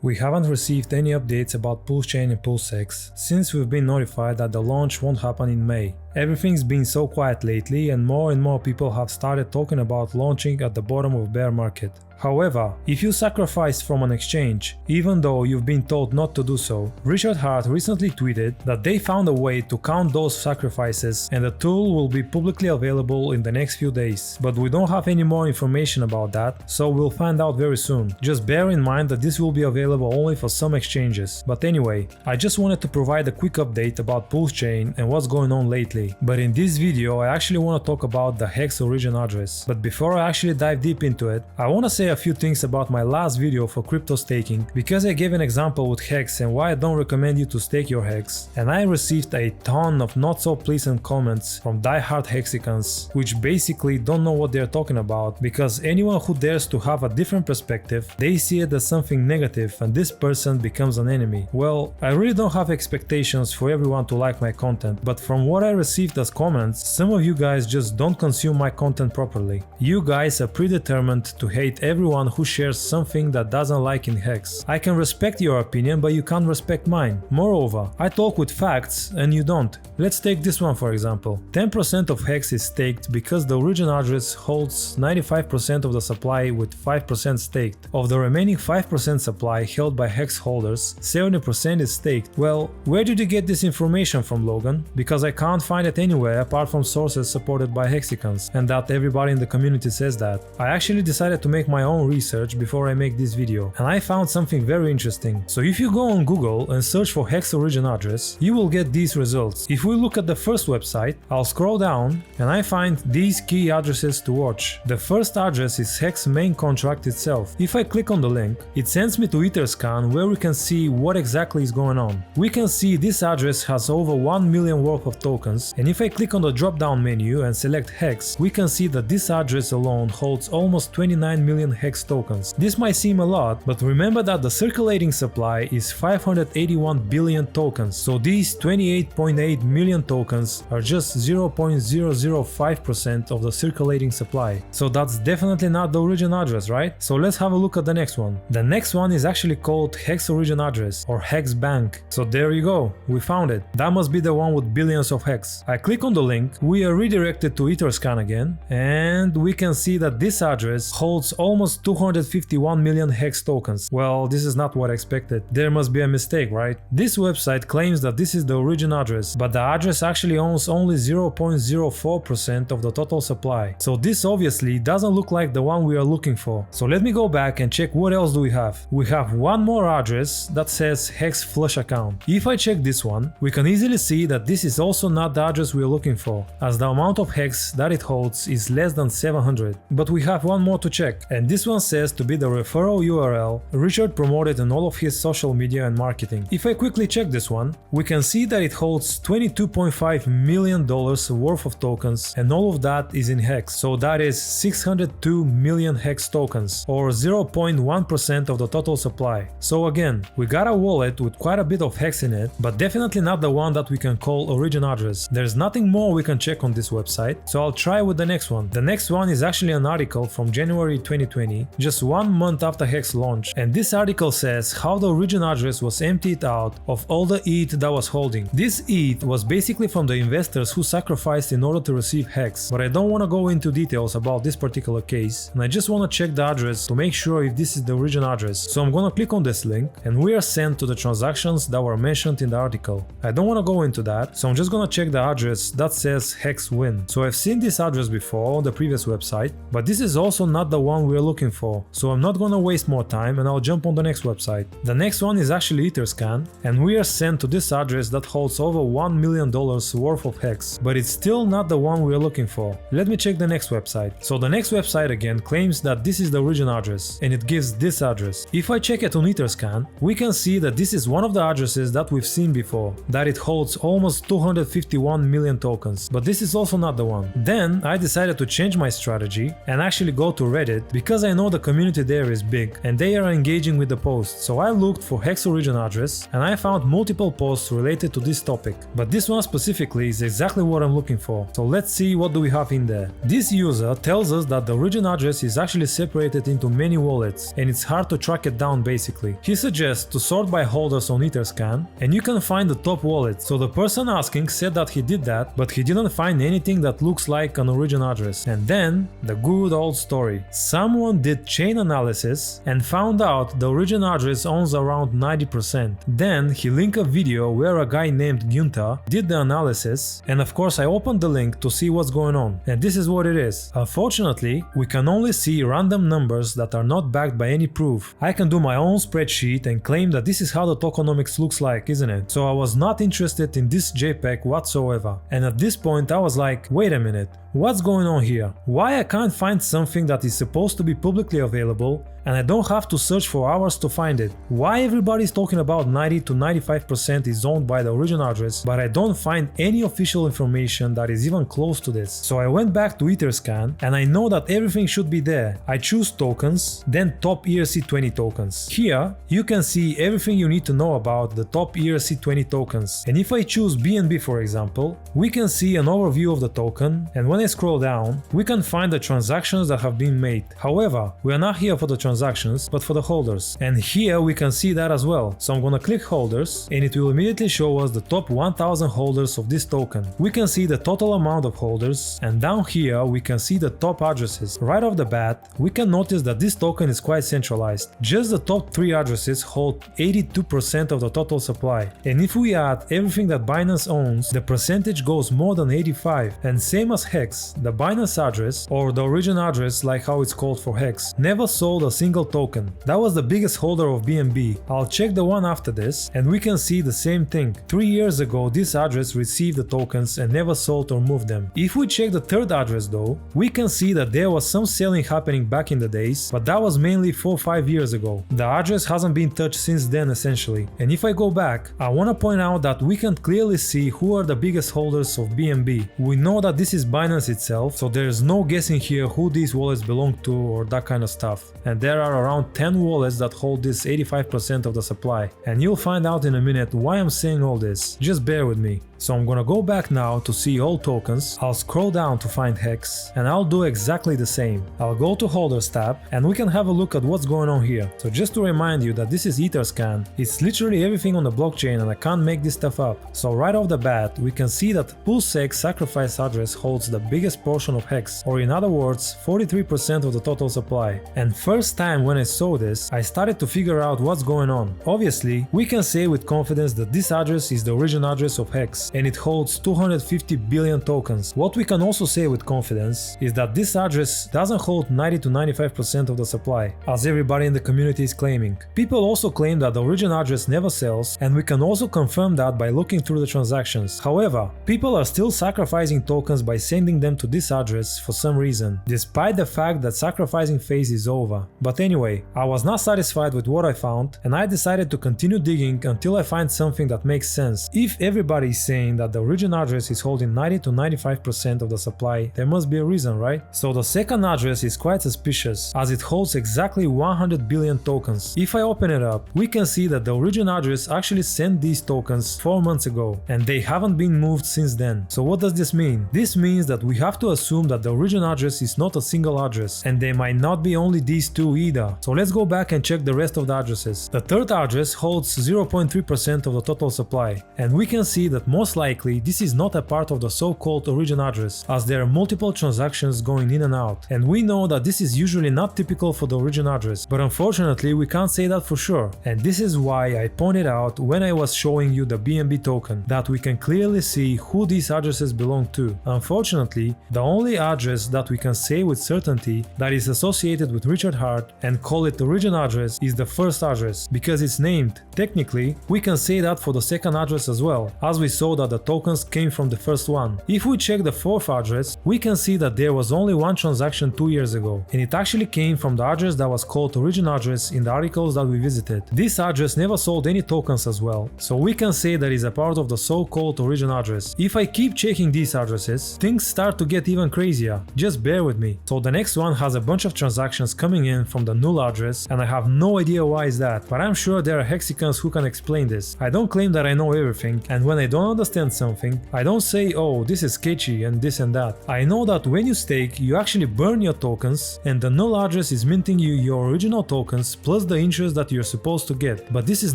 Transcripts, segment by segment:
We haven't received any updates about PulseChain and PulseX since we've been notified that the launch won't happen in May. Everything's been so quiet lately and more people have started talking about launching at the bottom of bear market. However, if you sacrifice from an exchange, even though you've been told not to do so, Richard Hart recently tweeted that they found a way to count those sacrifices and the tool will be publicly available in the next few days. But we don't have any more information about that, so we'll find out very soon. Just bear in mind that this will be available only for some exchanges. But anyway, I just wanted to provide a quick update about PulseChain and what's going on lately. But in this video I actually want to talk about the Hex origin address. But before I actually dive deep into it, I want to say a few things about my last video for crypto staking, because I gave an example with Hex and why I don't recommend you to stake your Hex, and I received a ton of not so pleasant comments from die-hard Hexicans, which basically don't know what they're talking about, because anyone who dares to have a different perspective, they see it as something negative and this person becomes an enemy. Well, I really don't have expectations for everyone to like my content, but from what I received as comments, some of you guys just don't consume my content properly. You guys are predetermined to hate everyone who shares something that doesn't like in Hex. I can respect your opinion, but you can't respect mine. Moreover, I talk with facts and you don't. Let's take this one for example. 10% of Hex is staked because the origin address holds 95% of the supply with 5% staked. Of the remaining 5% supply held by Hex holders, 70% is staked. Well, where did you get this information from, Logan? Because I can't find it anywhere apart from sources supported by Hexicans, and that everybody in the community says that. I actually decided to make my own research before I make this video, and I found something very interesting. So if you go on Google and search for Hex origin address, you will get these results. If we look at the first website, I'll scroll down and I find these key addresses to watch. The first address is Hex main contract itself. If I click on the link, it sends me to Etherscan where we can see what exactly is going on. We can see this address has over 1 million worth of tokens, and if I click on the drop down menu and select Hex, we can see that this address alone holds almost 29 million Hex tokens. This might seem a lot, but remember that the circulating supply is 581 billion tokens, so these 28.8 million tokens are just 0.005% of the circulating supply. So that's definitely not the origin address, right? So let's have a look at the next one. The next one is actually called Hex origin address or Hex bank. So there you go, we found it. That must be the one with billions of Hex. I click on the link, we are redirected to Etherscan again, and we can see that this address holds almost 251 million Hex tokens. Well, this is not what I expected. There must be a mistake, right? This website claims that this is the origin address, but the address actually owns only 0.04% of the total supply. So this obviously doesn't look like the one we are looking for. So let me go back and check what else do we have. We have one more address that says Hex flush account. If I check this one, we can easily see that this is also not the address we are looking for, as the amount of Hex that it holds is less than 700. But we have one more to check, and this one says to be the referral URL Richard promoted in all of his social media and marketing. If I quickly check this one, we can see that it holds $22.5 million worth of tokens, and all of that is in Hex. So that is 602 million Hex tokens, or 0.1% of the total supply. So again, we got a wallet with quite a bit of Hex in it, but definitely not the one that we can call origin address. There's nothing more we can check on this website, so I'll try with the next one. The next one is actually an article from January 2020, just 1 month after Hex launch, and this article says how the origin address was emptied out of all the ETH that was holding. This ETH was basically from the investors who sacrificed in order to receive Hex, but I don't want to go into details about this particular case, and I just want to check the address to make sure if this is the origin address. So I'm gonna click on this link and we are sent to the transactions that were mentioned in the article. I don't want to go into that, so I'm just gonna check the address that says Hex win. So I've seen this address before on the previous website, but this is also not the one we're looking for, so I'm not gonna waste more time and I'll jump on the next website. The next one is actually Etherscan, and we are sent to this address that holds over $1 million worth of Hex, but it's still not the one we're looking for. Let me check the next website. So the next website again claims that this is the origin address, and it gives this address. If I check it on Etherscan, we can see that this is one of the addresses that we've seen before, that it holds almost 251 million tokens, but this is also not the one. Then I decided to change my strategy and actually go to Reddit, because I know the community there is big and they are engaging with the post. So I looked for Hex origin address and I found multiple posts related to this topic, but this one specifically is exactly what I'm looking for. So let's see what do we have in there. This user tells us that the origin address is actually separated into many wallets and it's hard to track it down basically. He suggests to sort by holders on Etherscan, and you can find the top wallet. So the person asking said that he did that, but he didn't find anything that looks like an origin address. And then, the good old story. Someone did chain analysis and found out the origin address owns around 90%. Then he linked a video where a guy named Günther did the analysis, and of course I opened the link to see what's going on. And this is what it is. Unfortunately, we can only see random numbers that are not backed by any proof. I can do my own spreadsheet and claim that this is how the tokenomics looks like, isn't it? So I was not interested in this JPEG whatsoever. And at this point I was like, wait a minute, what's going on here? Why I can't find something that is supposed to be publicly available and I don't have to search for hours to find it? Why everybody's talking about 90 to 95% is owned by the origin address, but I don't find any official information that is even close to this? So I went back to Etherscan and I know that everything should be there. I choose tokens, then top ERC20 tokens. Here you can see everything you need to know about the top ERC20 tokens. And if I choose BNB for example, we can see an overview of the token, and when I scroll down, we can find the transactions that have been made. However, we are not here for the transactions, but for the holders. And here we can see that as well. So I'm gonna click holders, and it will immediately show us the top 1000 holders of this token. We can see the total amount of holders, and down here we can see the top addresses. Right off the bat, we can notice that this token is quite centralized. Just the top 3 addresses hold 82% of the total supply. And if we add everything that Binance owns, the percentage goes more than 85. And same as Hex, the Binance address, or the origin address like how it's called for Hex, never sold a single token. That was the biggest holder of BNB. I'll check the one after this, and we can see the same thing. 3 years ago this address received the tokens and never sold or moved them. If we check the third address though, we can see that there was some selling happening back in the days, but that was mainly 4 or 5 years ago. The address hasn't been touched since then essentially. And if I go back, I wanna point out that we can clearly see who are the biggest holders of BNB. We know that this is Binance itself, so there is no guessing here who these wallets belong to or that kind of stuff. And there are around 10 wallets that hold this 85% of the supply. And you'll find out in a minute why I'm saying all this. Just bear with me. So I'm gonna go back now to see all tokens, I'll scroll down to find Hex, and I'll do exactly the same. I'll go to Holders tab, and we can have a look at what's going on here. So just to remind you that this is Etherscan, it's literally everything on the blockchain and I can't make this stuff up. So right off the bat, we can see that PulseChain sacrifice address holds the biggest portion of Hex, or in other words, 43% of the total supply. And first time when I saw this, I started to figure out what's going on. Obviously, we can say with confidence that this address is the origin address of Hex, and it holds 250 billion tokens. What we can also say with confidence is that this address doesn't hold 90 to 95% of the supply, as everybody in the community is claiming. People also claim that the origin address never sells, and we can also confirm that by looking through the transactions. However, people are still sacrificing tokens by sending them to this address for some reason, despite the fact that sacrificing phase is over. But anyway, I was not satisfied with what I found, and I decided to continue digging until I find something that makes sense. If everybody is saying that the origin address is holding 90 to 95% of the supply, there must be a reason, right? So the second address is quite suspicious, as it holds exactly 100 billion tokens. If I open it up, we can see that the origin address actually sent these tokens 4 months ago, and they haven't been moved since then. So what does this mean? This means that we have to assume that the origin address is not a single address, and they might not be only these two either. So let's go back and check the rest of the addresses. The third address holds 0.3% of the total supply, and we can see that most likely this is not a part of the so-called origin address, as there are multiple transactions going in and out, and we know that this is usually not typical for the origin address, but unfortunately we can't say that for sure. And this is why I pointed out when I was showing you the BNB token that we can clearly see who these addresses belong to. Unfortunately, the only address that we can say with certainty that is associated with Richard Hart and call it origin address is the first address, because it's named. Technically, we can say that for the second address as well, as we saw that the tokens came from the first one. If we check the fourth address, we can see that there was only one transaction 2 years ago, and it actually came from the address that was called origin address in the articles that we visited. This address never sold any tokens as well, so we can say that is a part of the so-called origin address. If I keep checking these addresses, things start to get even crazier. Just bear with me. So the next one has a bunch of transactions coming in from the null address, and I have no idea why is that, but I'm sure there are hexicans who can explain this. I don't claim that I know everything, and when I don't understand something, I don't say, oh, this is sketchy and this and that. I know that when you stake, you actually burn your tokens, and the null address is minting you your original tokens plus just the interest that you're supposed to get, but this is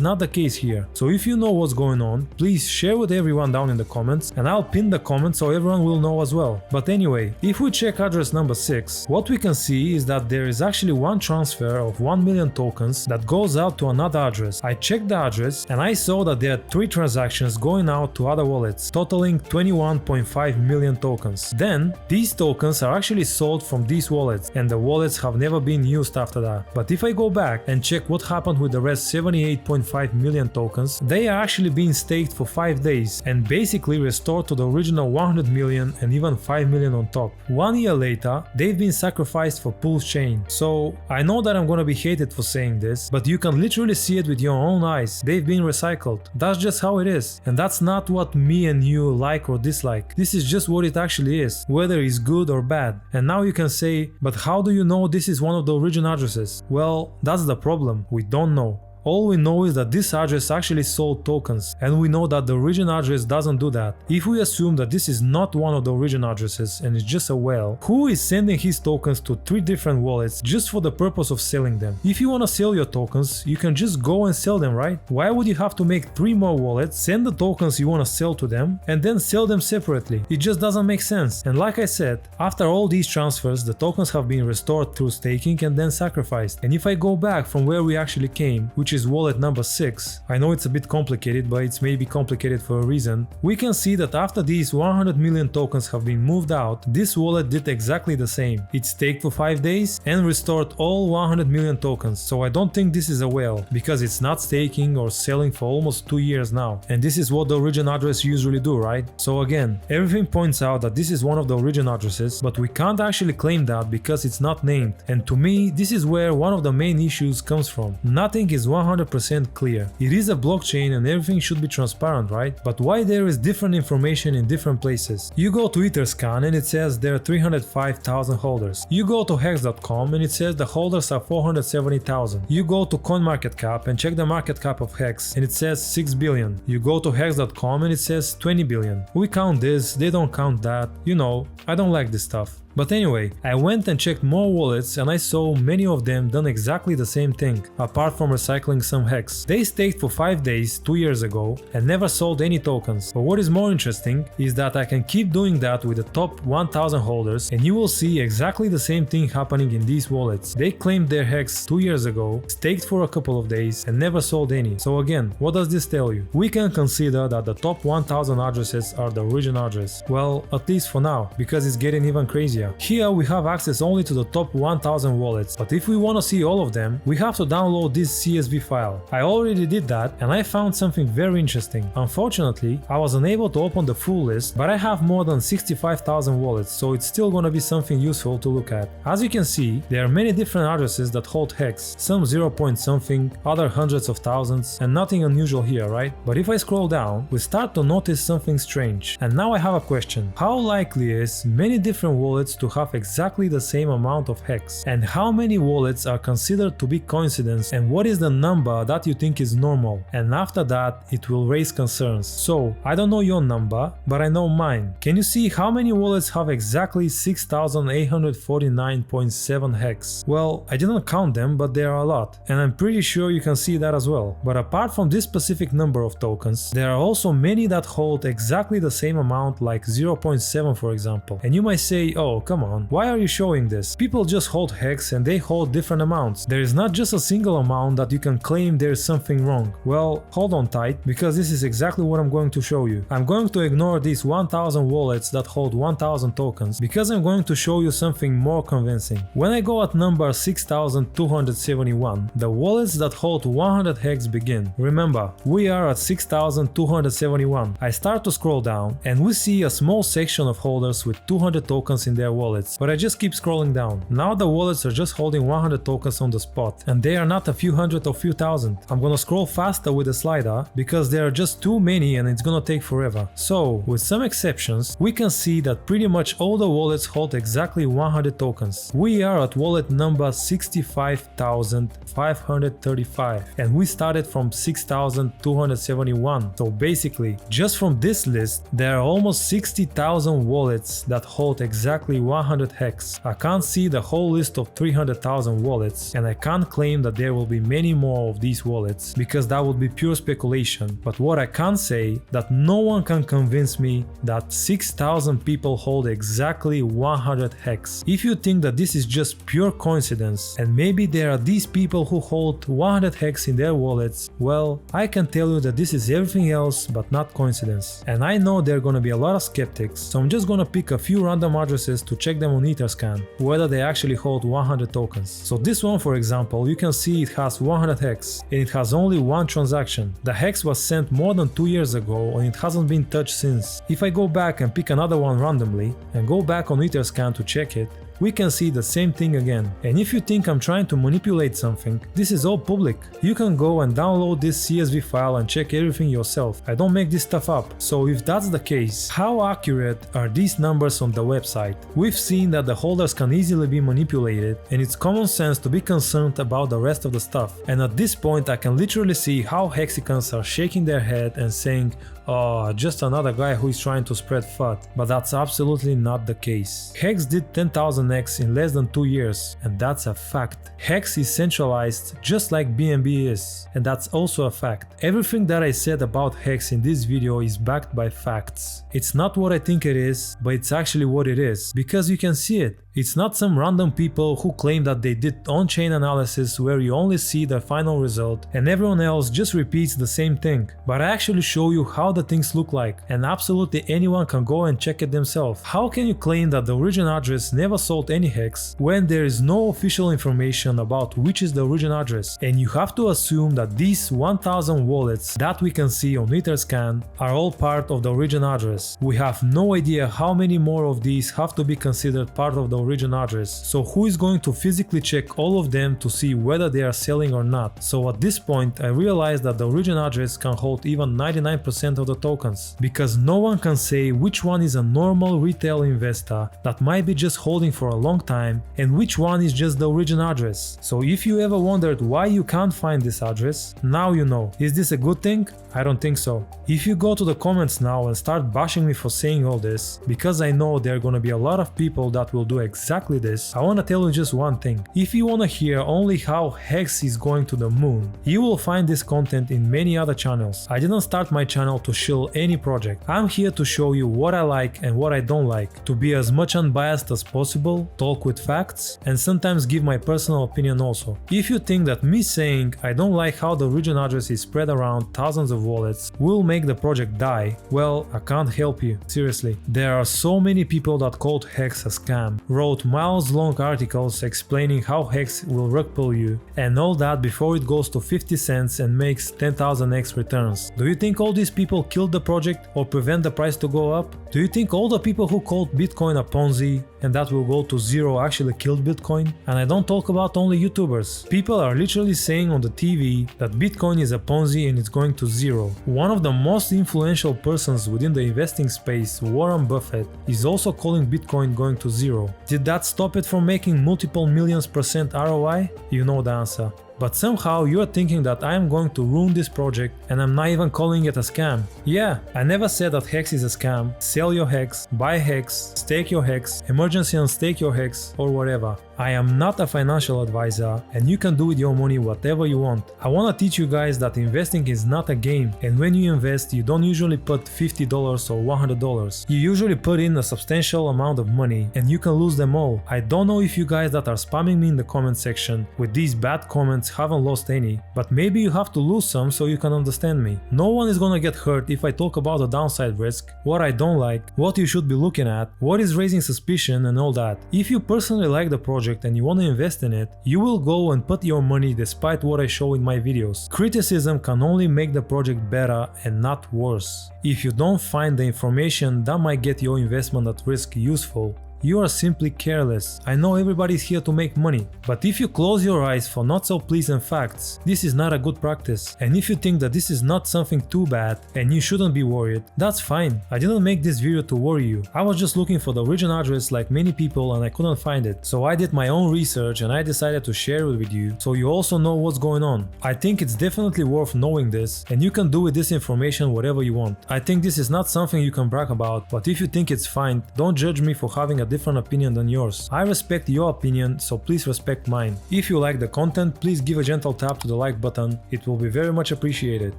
not the case here. So if you know what's going on, please share with everyone down in the comments, and I'll pin the comment so everyone will know as well. But anyway, if we check address number 6, what we can see is that there is actually one transfer of 1 million tokens that goes out to another address. I checked the address and I saw that there are 3 transactions going out to other wallets, totaling 21.5 million tokens. Then, these tokens are actually sold from these wallets, and the wallets have never been used after that. But if I go back and check what happened with the rest 78.5 million tokens, they are actually being staked for 5 days and basically restored to the original 100 million and even 5 million on top. 1 year later, they've been sacrificed for PulseChain. So I know that I'm gonna be hated for saying this, but you can literally see it with your own eyes. They've been recycled. That's just how it is. And that's not what me and you like or dislike. This is just what it actually is, whether it's good or bad. And now you can say, but how do you know this is one of the origin addresses? Well, that's the problem. We don't know. All we know is that this address actually sold tokens, and we know that the origin address doesn't do that. If we assume that this is not one of the origin addresses and it's just a whale, who is sending his tokens to 3 different wallets just for the purpose of selling them? If you want to sell your tokens, you can just go and sell them, right? Why would you have to make 3 more wallets, send the tokens you want to sell to them, and then sell them separately? It just doesn't make sense. And like I said, after all these transfers, the tokens have been restored through staking and then sacrificed. And if I go back from where we actually came, which is wallet number 6, I know it's a bit complicated, but it's maybe complicated for a reason, we can see that after these 100 million tokens have been moved out, this wallet did exactly the same. It staked for 5 days and restored all 100 million tokens. So I don't think this is a whale, because it's not staking or selling for almost 2 years now. And this is what the origin address usually do, right? So again, everything points out that this is one of the origin addresses, but we can't actually claim that because it's not named. And to me, this is where one of the main issues comes from. Nothing is 100% clear. It is a blockchain and everything should be transparent, right? But why there is different information in different places? You go to Etherscan and it says there are 305,000 holders. You go to hex.com and it says the holders are 470,000. You go to CoinMarketCap and check the market cap of Hex and it says 6 billion. You go to hex.com and it says 20 billion. We count this, they don't count that. You know, I don't like this stuff. But anyway, I went and checked more wallets and I saw many of them done exactly the same thing, apart from recycling some Hex. They staked for 5 days 2 years ago and never sold any tokens. But what is more interesting is that I can keep doing that with the top 1000 holders and you will see exactly the same thing happening in these wallets. They claimed their Hex 2 years ago, staked for a couple of days and never sold any. So again, what does this tell you? We can consider that the top 1000 addresses are the origin address. Well, at least for now, because it's getting even crazier. Here we have access only to the top 1000 wallets, but if we want to see all of them, we have to download this CSV file. I already did that and I found something very interesting. Unfortunately, I was unable to open the full list, but I have more than 65,000 wallets, so it's still gonna be something useful to look at. As you can see, there are many different addresses that hold Hex, some 0 point something, other hundreds of thousands, and nothing unusual here, right? But if I scroll down, we start to notice something strange. And now I have a question. How likely is many different wallets to have exactly the same amount of Hex? And how many wallets are considered to be coincidence, and what is the number that you think is normal? And after that, it will raise concerns. So I don't know your number, but I know mine. Can you see how many wallets have exactly 6,849.7 Hex? Well, I didn't count them, but there are a lot, and I'm pretty sure you can see that as well. But apart from this specific number of tokens, there are also many that hold exactly the same amount, like 0.7 for example. And you might say, oh, come on, why are you showing this? People just hold Hex and they hold different amounts. There is not just a single amount that you can claim there is something wrong. Well, hold on tight, because this is exactly what I'm going to show you. I'm going to ignore these 1000 wallets that hold 1000 tokens, because I'm going to show you something more convincing. When I go at number 6271, the wallets that hold 100 Hex begin. Remember, we are at 6271. I start to scroll down and we see a small section of holders with 200 tokens in their wallets, but I just keep scrolling down. Now the wallets are just holding 100 tokens on the spot, and they are not a few hundred or few thousand. I'm gonna scroll faster with the slider because there are just too many and it's gonna take forever. So, with some exceptions, we can see that pretty much all the wallets hold exactly 100 tokens. We are at wallet number 65,535 and we started from 6,271. So basically, just from this list, there are almost 60,000 wallets that hold exactly 100 hex. I can't see the whole list of 300,000 wallets, and I can't claim that there will be many more of these wallets because that would be pure speculation. But what I can say that no one can convince me that 6,000 people hold exactly 100 hex. If you think that this is just pure coincidence and maybe there are these people who hold 100 hex in their wallets, well, I can tell you that this is everything else but not coincidence. And I know there are gonna be a lot of skeptics, so I'm just gonna pick a few random addresses to check them on Etherscan whether they actually hold 100 tokens. So this one, for example, you can see it has 100 hex and it has only one transaction. The hex was sent more than 2 years ago and it hasn't been touched since. If I go back and pick another one randomly and go back on Etherscan to check it, we can see the same thing again. And if you think I'm trying to manipulate something, this is all public. You can go and download this CSV file and check everything yourself. I don't make this stuff up. So if that's the case, how accurate are these numbers on the website? We've seen that the holders can easily be manipulated, and it's common sense to be concerned about the rest of the stuff. And at this point I can literally see how hexicans are shaking their head and saying, oh, just another guy who is trying to spread FUD. But that's absolutely not the case. Hex did 10,000x in less than 2 years, and that's a fact. Hex is centralized just like BNB is, and that's also a fact. Everything that I said about Hex in this video is backed by facts. It's not what I think it is, but it's actually what it is, because you can see it. It's not some random people who claim that they did on-chain analysis where you only see the final result and everyone else just repeats the same thing. But I actually show you how the things look like, and absolutely anyone can go and check it themselves. How can you claim that the origin address never sold any hex when there is no official information about which is the origin address? And you have to assume that these 1000 wallets that we can see on Etherscan are all part of the origin address. We have no idea how many more of these have to be considered part of the origin address, so who is going to physically check all of them to see whether they are selling or not? So at this point I realized that the origin address can hold even 99% of the tokens, because no one can say which one is a normal retail investor that might be just holding for a long time and which one is just the origin address. So if you ever wondered why you can't find this address, now you know. Is this a good thing? I don't think so. If you go to the comments now and start bashing me for saying all this, because I know there are gonna be a lot of people that will do exactly this, I wanna tell you just one thing. If you wanna hear only how Hex is going to the moon, you will find this content in many other channels. I didn't start my channel to shill any project. I'm here to show you what I like and what I don't like, to be as much unbiased as possible, talk with facts, and sometimes give my personal opinion also. If you think that me saying I don't like how the origin address is spread around thousands of wallets will make the project die, well, I can't help you. Seriously. There are so many people that called Hex a scam, wrote miles-long articles explaining how Hex will rug pull you, and all that before it goes to 50 cents and makes 10,000x returns. Do you think all these people killed the project or prevent the price to go up? Do you think all the people who called Bitcoin a Ponzi and that will go to zero actually killed Bitcoin? And I don't talk about only YouTubers. People are literally saying on the TV that Bitcoin is a Ponzi and it's going to zero. One of the most influential persons within the investing space, Warren Buffett, is also calling Bitcoin going to zero. Did that stop it from making multiple millions % ROI? You know the answer. But somehow you're thinking that I am going to ruin this project and I'm not even calling it a scam. Yeah, I never said that Hex is a scam. Sell your Hex, buy Hex, stake your Hex, emergency unstake your Hex, or whatever. I am not a financial advisor and you can do with your money whatever you want. I want to teach you guys that investing is not a game, and when you invest you don't usually put $50 or $100. You usually put in a substantial amount of money and you can lose them all. I don't know if you guys that are spamming me in the comment section with these bad comments haven't lost any, but maybe you have to lose some so you can understand me. No one is gonna get hurt if I talk about the downside risk, what I don't like, what you should be looking at, what is raising suspicion and all that. If you personally like the project and you want to invest in it, you will go and put your money despite what I show in my videos. Criticism can only make the project better and not worse. If you don't find the information that might get your investment at risk useful, you are simply careless. I know everybody's here to make money, but if you close your eyes for not so pleasant facts, this is not a good practice. And if you think that this is not something too bad and you shouldn't be worried, that's fine. I didn't make this video to worry you. I was just looking for the origin address like many people and I couldn't find it. So I did my own research and I decided to share it with you so you also know what's going on. I think it's definitely worth knowing this, and you can do with this information whatever you want. I think this is not something you can brag about, but if you think it's fine, don't judge me for having a different opinion than yours. I respect your opinion, so please respect mine. If you like the content, please give a gentle tap to the like button, it will be very much appreciated.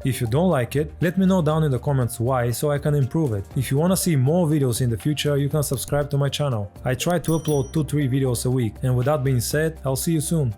If you don't like it, let me know down in the comments why, so I can improve it. If you wanna see more videos in the future, you can subscribe to my channel. I try to upload 2-3 videos a week, and with that being said, I'll see you soon.